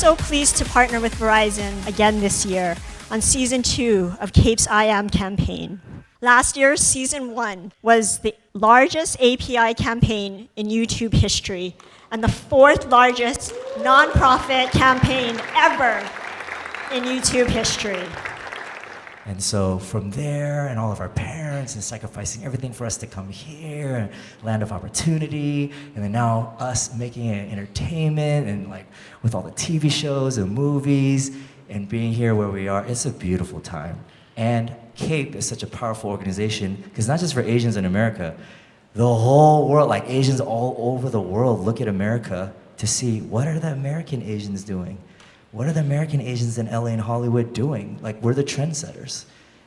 so pleased to partner with Verizon again this year on Season 2 of CAPE's I Am campaign. Last year's Season 1 was the largest API campaign in YouTube history and the 4th largest nonprofit campaign ever in YouTube history. And so from there, and all of our parents, and sacrificing everything for us to come here, land of opportunity, and then now us making it entertainment, and like with all the TV shows and movies, and being here where we are, it's a beautiful time. And CAPE is such a powerful organization, because not just for Asians in America, the whole world, like Asians all over the world look at America to see what are the American Asians doing? What are the American Asians in LA and Hollywood doing? Like, we're the trendsetters.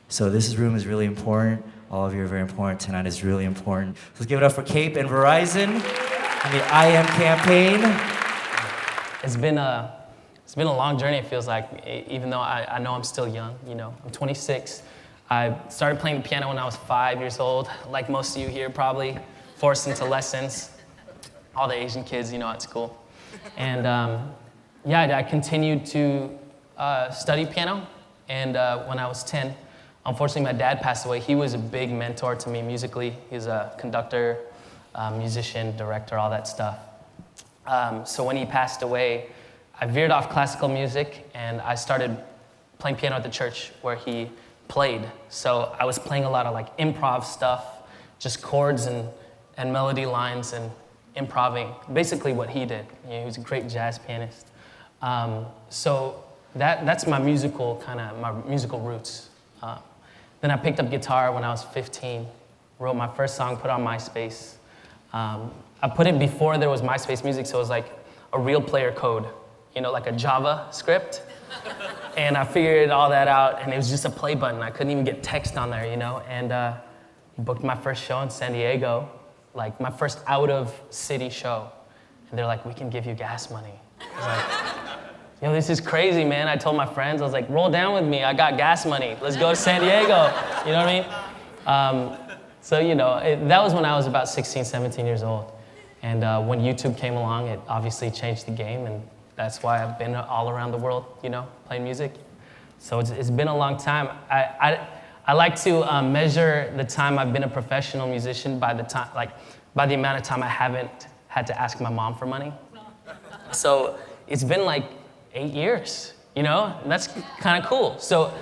So this room is really important. All of you are very important. Tonight is really important. So let's give it up for CAPE and Verizon and the I Am campaign. It's been a long journey, it feels like, even though I know I'm still young. You know, I'm 26. I started playing the piano when I was 5 years old, like most of you here probably, forced into lessons. All the Asian kids, you know, at school. And yeah, I continued to study piano, and when I was 10, unfortunately my dad passed away. He was a big mentor to me musically. He's a conductor, musician, director, all that stuff. So when he passed away, I veered off classical music, and I started playing piano at the church where he played. So I was playing a lot of like improv stuff, just chords and melody lines and improving, basically what he did. You know, he was a great jazz pianist. So that's my musical roots. Then I picked up guitar when I was 15, wrote my first song, put it on MySpace. I put it before there was MySpace music, so it was like a real player code, you know, like a Java script. And I figured all that out, and it was just a play button. I couldn't even get text on there, you know, and booked my first show in San Diego, like my first out-of-city show. And they're like, we can give you gas money. I was like, yo, this is crazy, man. I told my friends, I was like, roll down with me. I got gas money. Let's go to San Diego. You know what I mean? So, you know, that was when I was about 16, 17 years old. And when YouTube came along, it obviously changed the game. And that's why I've been all around the world, you know, playing music. So it's been a long time. I like to measure the time I've been a professional musician by the amount of time I haven't had to ask my mom for money. So it's been like 8 years, you know? And that's kind of cool. So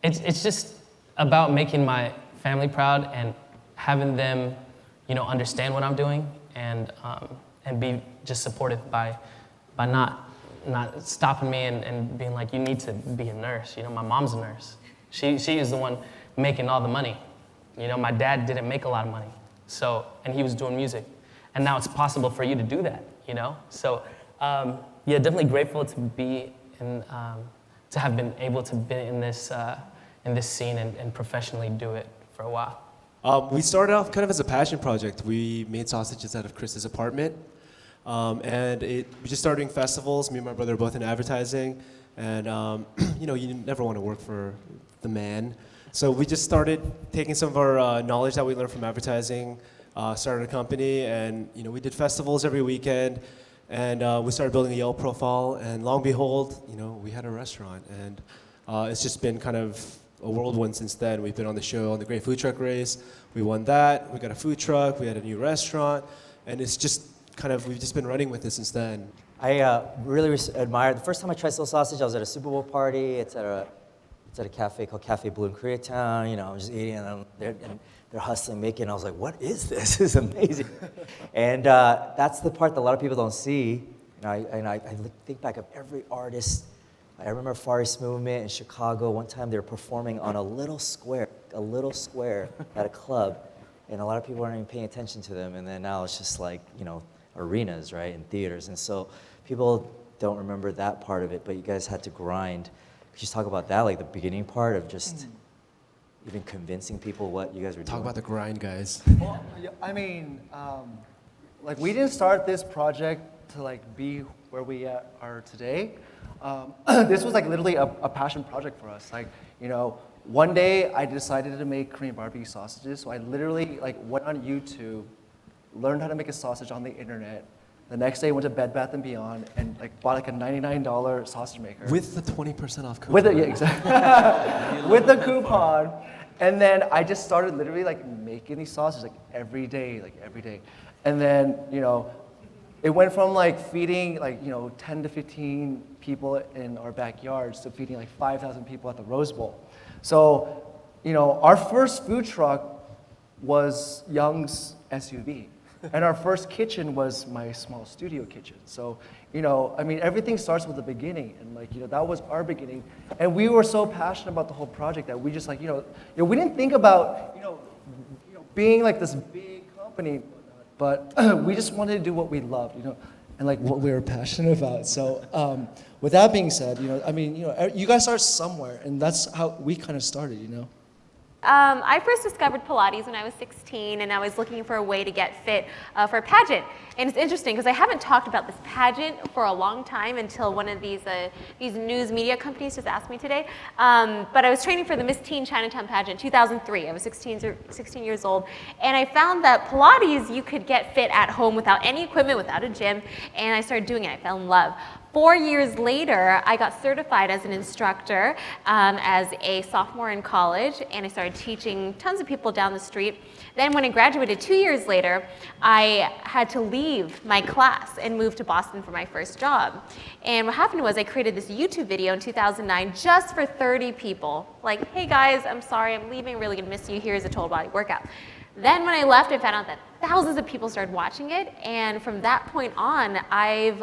it's just about making my family proud and having them, you know, understand what I'm doing and be just supportive by not stopping me and being like, you need to be a nurse. You know, my mom's a nurse. She is the one making all the money. You know, my dad didn't make a lot of money, and he was doing music. And now it's possible for you to do that, you know? So, yeah, definitely grateful to be to have been able to be in this scene and professionally do it for a while. We started off kind of as a passion project. We made sausages out of Chris's apartment. And we just started doing festivals. Me and my brother are both in advertising. And, you know, you never want to work for the man. So we just started taking some of our knowledge that we learned from advertising, started a company, and, you know, we did festivals every weekend. And we started building a Yelp profile. And lo and behold, you know, we had a restaurant. And it's just been kind of a whirlwind since then. We've been on the show on the Great Food Truck Race. We won that. We got a food truck. We had a new restaurant. And it's just kind of, we've just been running with it since then. I really admire, the first time I tried soul sausage, I was at a Super Bowl party. It's at a cafe called Cafe Blue in Koreatown. You know, I'm just eating, and they're hustling, making. I was like, what is this? This is amazing. And that's the part that a lot of people don't see. And I think back of every artist. I remember Far East Movement in Chicago. One time they were performing on a little square at a club. And a lot of people weren't even paying attention to them. And then now it's just like, you know, arenas, right, and theaters. And so people don't remember that part of it, but you guys had to grind. Could you talk about that, like the beginning part of just even convincing people what you guys were doing? Talk about the grind, guys. Well, I mean, like we didn't start this project to like be where we are today. This was like literally a passion project for us. Like, you know, one day I decided to make Korean barbecue sausages, so I literally like went on YouTube, learned how to make a sausage on the internet, The next day, I went to Bed Bath & Beyond and like bought like a $99 sausage maker. With the 20% off coupon. With it, yeah, exactly. With the coupon. And then I just started literally like making these sausages like every day. And then, you know, it went from like feeding like, you know, 10 to 15 people in our backyards to feeding like 5,000 people at the Rose Bowl. So, you know, our first food truck was Young's SUV. And our first kitchen was my small studio kitchen. So, you know, I mean, everything starts with the beginning. And like, you know, that was our beginning. And we were so passionate about the whole project that we just like, you know, we didn't think about, you know, being like this big company, but we just wanted to do what we loved, you know, and like what we were passionate about. So with that being said, you know, I mean, you know, you guys start somewhere, and that's how we kind of started, you know. I first discovered Pilates when I was 16, and I was looking for a way to get fit for a pageant. And it's interesting because I haven't talked about this pageant for a long time until one of these news media companies just asked me today. But I was training for the Miss Teen Chinatown pageant 2003. I was 16 years old, and I found that Pilates, you could get fit at home without any equipment, without a gym, and I started doing it. I fell in love. 4 years later, I got certified as an instructor as a sophomore in college, and I started teaching tons of people down the street. Then when I graduated 2 years later, I had to leave my class and move to Boston for my first job. And what happened was I created this YouTube video in 2009 just for 30 people. Like, hey guys, I'm sorry, I'm leaving, really gonna miss you, here's a total body workout. Then when I left, I found out that thousands of people started watching it, and from that point on, I've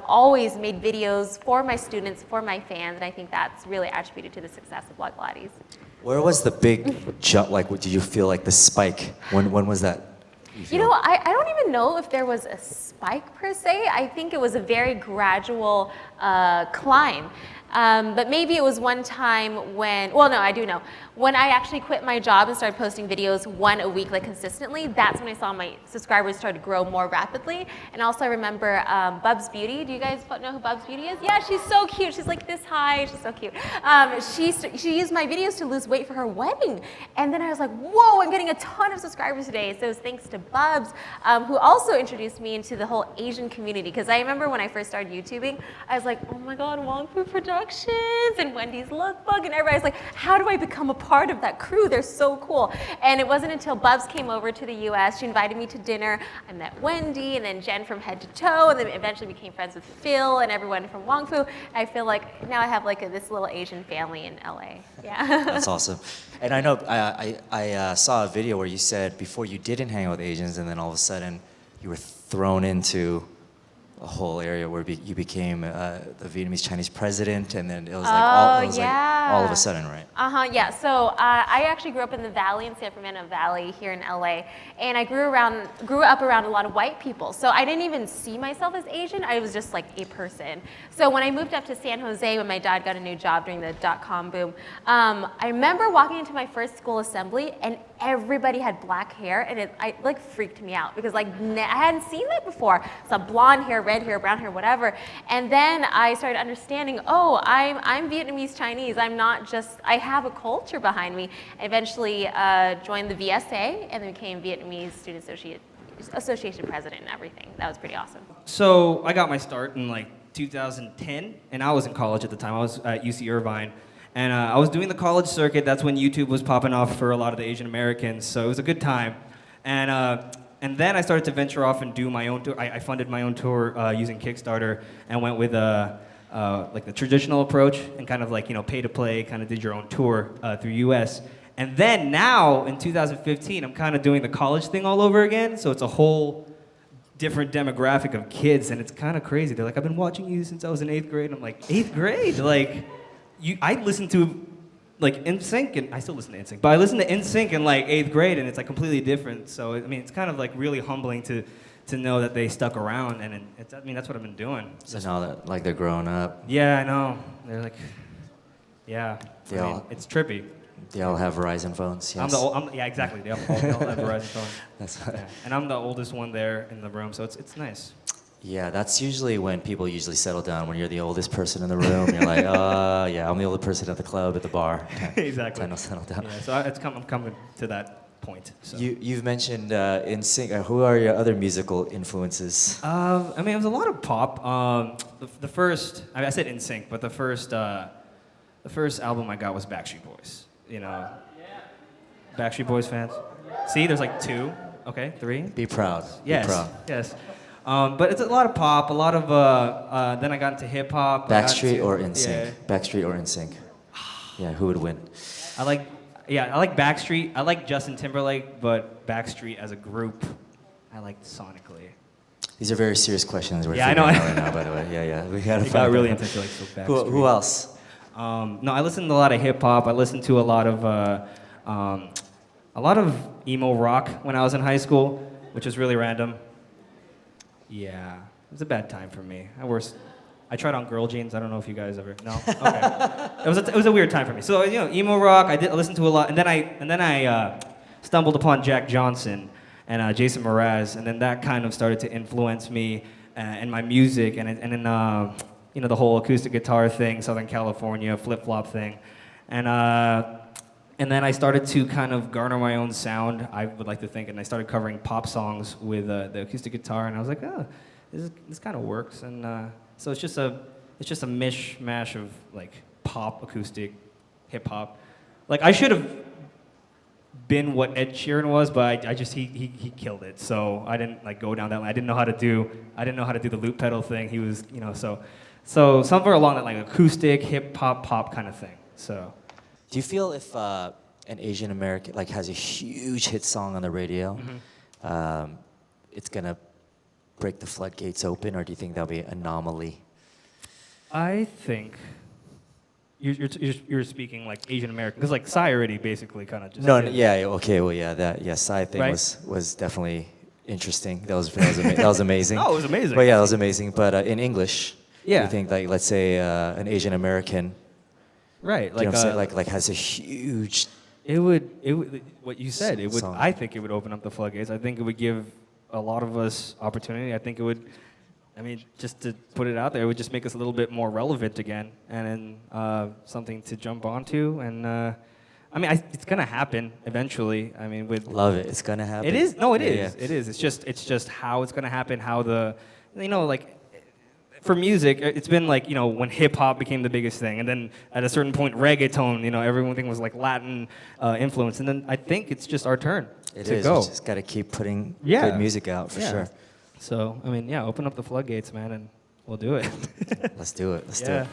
always made videos for my students, for my fans, and I think that's really attributed to the success of Blog Pilates. Where was the big jump? Like, did you feel like the spike? When was that? You know, I don't even know if there was a spike per se. I think it was a very gradual climb. But maybe it was one time when, well, no, I do know. When I actually quit my job and started posting videos one a week, like consistently, that's when I saw my subscribers start to grow more rapidly. And also I remember Bubs Beauty. Do you guys know who Bubs Beauty is? Yeah, she's so cute. She's like this high. She's so cute. She used my videos to lose weight for her wedding. And then I was like, whoa, I'm getting a ton of subscribers today. So it was thanks to Bubs, who also introduced me into the whole Asian community. Because I remember when I first started YouTubing, I was like, oh my God, Wong Fu Productions and Wendy's Lookbook, and everybody's like, how do I become a part of that crew? They're so cool. And it wasn't until Bubs came over to the US, she invited me to dinner. I met Wendy and then Jen from Head to Toe, and then eventually became friends with Phil and everyone from Wong Fu. I feel like now I have like this little Asian family in LA. Yeah. That's awesome. And I know I saw a video where you said before you didn't hang out with Asians, and then all of a sudden you were thrown into a whole area where you became the Vietnamese Chinese president, and then it was like all of a sudden, right? Yeah. So I actually grew up in the Valley, in San Fernando Valley here in LA, and I grew up around a lot of white people. So I didn't even see myself as Asian. I was just like a person. So when I moved up to San Jose, when my dad got a new job during the .com boom, I remember walking into my first school assembly, and everybody had black hair, and it like freaked me out because like I hadn't seen that before. So blonde hair, red hair, brown hair, whatever. And then I started understanding, oh, I'm Vietnamese Chinese. I'm not just, I have a culture behind me. I eventually joined the VSA and then became Vietnamese Student Association president and everything. That was pretty awesome. So I got my start in like 2010, and I was in college at the time. I was at UC Irvine. And I was doing the college circuit. That's when YouTube was popping off for a lot of the Asian Americans. So it was a good time. And then I started to venture off and do my own tour. I funded my own tour using Kickstarter and went with like the traditional approach and kind of like, you know, pay to play, kind of did your own tour through US. And then now in 2015, I'm kind of doing the college thing all over again. So it's a whole different demographic of kids, and it's kind of crazy. They're like, I've been watching you since I was in 8th grade. And I'm like, 8th grade? Like, I listened to like NSYNC, and I still listen to NSYNC, but I listened to NSYNC in like 8th grade, and it's like completely different. So I mean, it's kind of like really humbling to know that they stuck around, and I mean, that's what I've been doing. So now that like they're growing up. Yeah, I know. They're like, yeah. It's trippy. They all have Verizon phones. Yes. Yeah, exactly. They all have Verizon phones. That's yeah. And I'm the oldest one there in the room, so it's nice. Yeah, that's usually when people usually settle down. When you're the oldest person in the room, you're like, yeah, I'm the oldest person at the club, at the bar. Exactly. Time to settle down. Yeah, so I'm coming to that point. So. You've mentioned NSYNC. Who are your other musical influences? I mean, it was a lot of pop. The first, I said NSYNC, but the first album I got was Backstreet Boys. You know, Backstreet Boys fans. See, there's like 2, okay, 3. Be proud. Yes, Be proud. yes. But it's a lot of pop, a lot of. Then I got into hip hop. Backstreet or NSYNC? Yeah. Backstreet or NSYNC? Yeah, who would win? I like Backstreet. I like Justin Timberlake, but Backstreet as a group, I like sonically. These are very serious questions we're Yeah, I know. figuring out right now, by the way. Yeah. We gotta I find got really out. into like so Backstreet. Who else? No, I listened to a lot of hip hop. I listened to a lot of emo rock when I was in high school, which was really random. Yeah, it was a bad time for me. I tried on girl jeans. I don't know if you guys ever. No. Okay. it was a weird time for me. So emo rock. I listened to a lot, and then I stumbled upon Jack Johnson and Jason Mraz, and then that kind of started to influence me and my music, and then the whole acoustic guitar thing, Southern California flip flop thing, and then I started to kind of garner my own sound, I would like to think, and I started covering pop songs with the acoustic guitar, and I was like, oh, this kind of works, and so it's just a mishmash of like pop, acoustic, hip hop. Like I should have been what Ed Sheeran was, but he killed it. So I didn't like go down that line. I didn't know how to do the loop pedal thing. He was, so somewhere along that like acoustic, hip hop, pop kind of thing. So. Do you feel if an Asian American like has a huge hit song on the radio, it's gonna break the floodgates open, or do you think that'll be an anomaly? I think you're speaking like Asian American, because like Psy already basically kind of just. No, did. yeah, okay, well, yeah, that Psy thing Right. was definitely interesting. That was amazing. Oh, it was amazing. But yeah, that was amazing. But in English, Yeah. you think like let's say an Asian American, Right, you know what I'm saying? Like has a huge. it would what you said. It would. Song. I think it would open up the floodgates. I think it would give a lot of us opportunity. I think it would. I mean, just to put it out there, it would just make us a little bit more relevant again, and something to jump onto. And I mean, it's gonna happen eventually. I mean, with Love it. It's gonna happen. it is. No, it Yeah, is. yeah. It is. It's just how it's gonna happen. How like. For music, it's been like, when hip hop became the biggest thing, and then at a certain point, reggaeton, everything was like Latin influence, and then I think it's just our turn It to is. go. We just gotta keep putting Yeah. good music out for Yeah. sure. So, I mean, yeah, open up the floodgates, man, and we'll do it. Let's do it. Let's do Yeah. it.